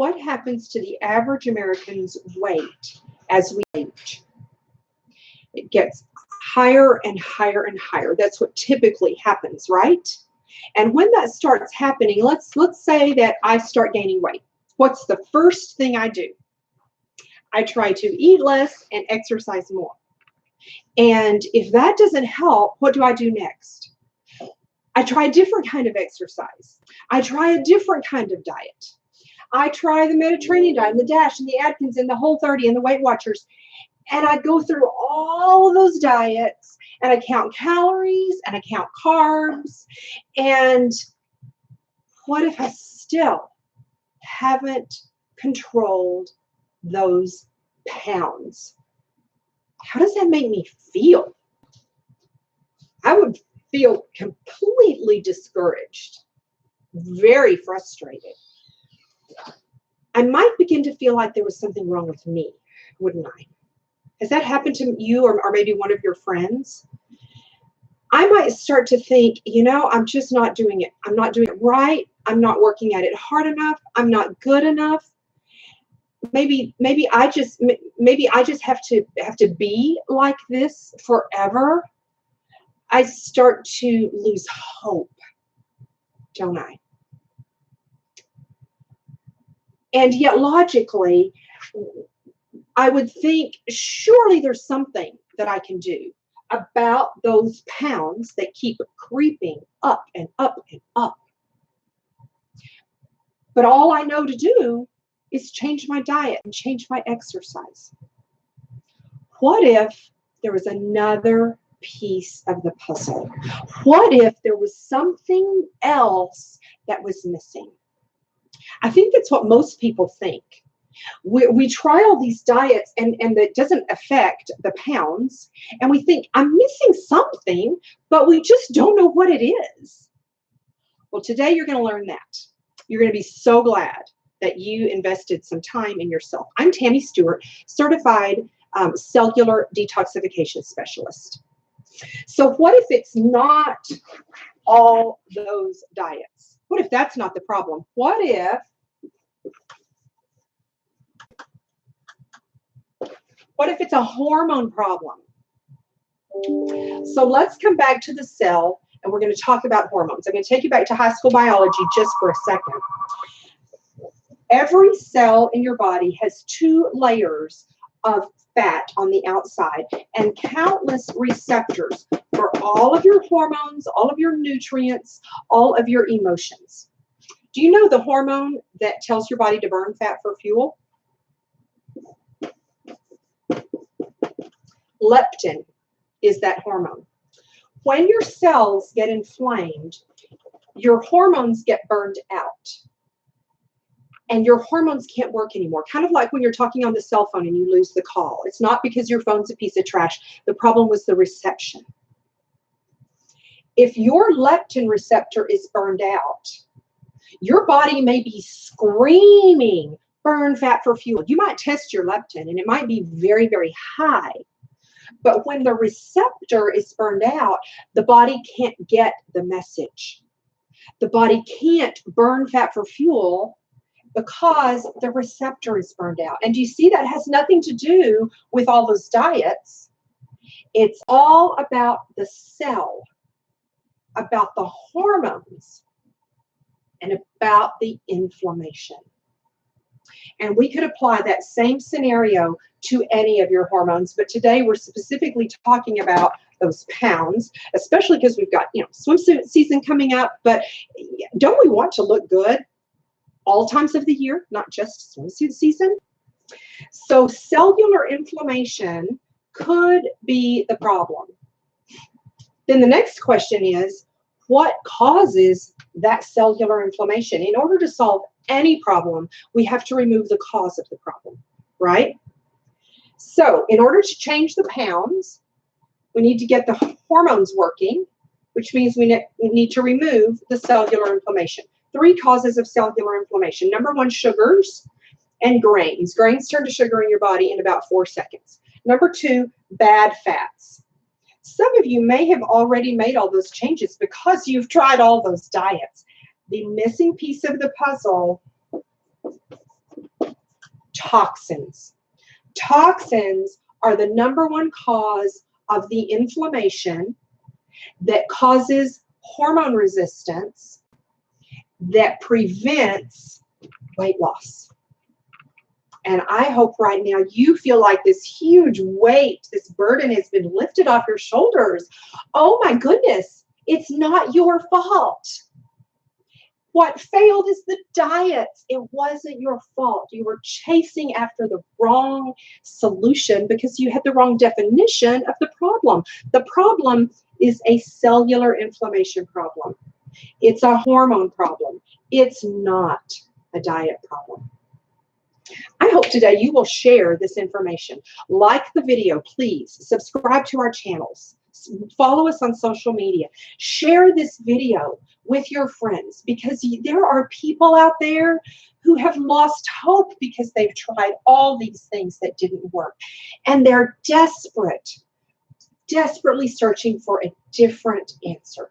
what happens to the average American's weight as we age? It gets higher and higher and higher. That's what typically happens, right? And when that starts happening, let's say that I start gaining weight. What's the first thing I do? I try to eat less and exercise more. And if that doesn't help, what do I do next? I try a different kind of exercise. I try a different kind of diet. I try the Mediterranean diet, and the DASH, and the Atkins, and the Whole30, and the Weight Watchers. And I go through all of those diets, and I count calories, and I count carbs. And what if I still haven't controlled those pounds? How does that make me feel? I would feel completely discouraged, very frustrated. I might begin to feel like there was something wrong with me, wouldn't I? Has that happened to you or maybe one of your friends? I might start to think, you know, I'm just not doing it. I'm not doing it right. I'm not working at it hard enough. I'm not good enough. Maybe I just have to be like this forever. I start to lose hope, don't I? And yet logically, I would think surely there's something that I can do about those pounds that keep creeping up and up and up. But all I know to do is change my diet and change my exercise. What if there was another piece of the puzzle? What if there was something else that was missing? I think that's what most people think. We try all these diets and that doesn't affect the pounds. And we think, I'm missing something, but we just don't know what it is. Well, today you're going to learn that. You're going to be so glad that you invested some time in yourself. I'm Tammy Stewart, certified cellular detoxification specialist. So what if it's not all those diets? What if that's not the problem? What if it's a hormone problem? So let's come back to the cell and we're going to talk about hormones. I'm going to take you back to high school biology just for a second. Every cell in your body has 2 layers of fat on the outside and countless receptors for all of your hormones, all of your nutrients, all of your emotions. Do you know the hormone that tells your body to burn fat for fuel? Leptin is that hormone. When your cells get inflamed, your hormones get burned out. And your hormones can't work anymore. Kind of like when you're talking on the cell phone and you lose the call. It's not because your phone's a piece of trash. The problem was the reception. If your leptin receptor is burned out, your body may be screaming, burn fat for fuel. You might test your leptin and it might be very, very high. But when the receptor is burned out, the body can't get the message. The body can't burn fat for fuel because the receptor is burned out. And you see that has nothing to do with all those diets. It's all about the cell, about the hormones, and about the inflammation. And we could apply that same scenario to any of your hormones, but today we're specifically talking about those pounds, especially because we've got, swimsuit season coming up. But don't we want to look good all times of the year, not just swimsuit season? So cellular inflammation could be the problem. Then the next question is, what causes that cellular inflammation? In order to solve any problem, we have to remove the cause of the problem, right? So in order to change the pounds, we need to get the hormones working, which means we need to remove the cellular inflammation. 3 causes of cellular inflammation. Number 1, sugars and grains. Grains turn to sugar in your body in about 4 seconds. Number 2, bad fats. Some of you may have already made all those changes because you've tried all those diets. The missing piece of the puzzle toxins. Toxins are the #1 cause of the inflammation that causes hormone resistance that prevents weight loss. And I hope right now you feel like this huge weight, this burden has been lifted off your shoulders. Oh my goodness, it's not your fault. What failed is the diet. It wasn't your fault. You were chasing after the wrong solution because you had the wrong definition of the problem. The problem is a cellular inflammation problem. It's a hormone problem. It's not a diet problem. I hope today you will share this information. Like the video, please. Subscribe to our channels. Follow us on social media. Share this video with your friends, because there are people out there who have lost hope because they've tried all these things that didn't work. And they're desperately searching for a different answer.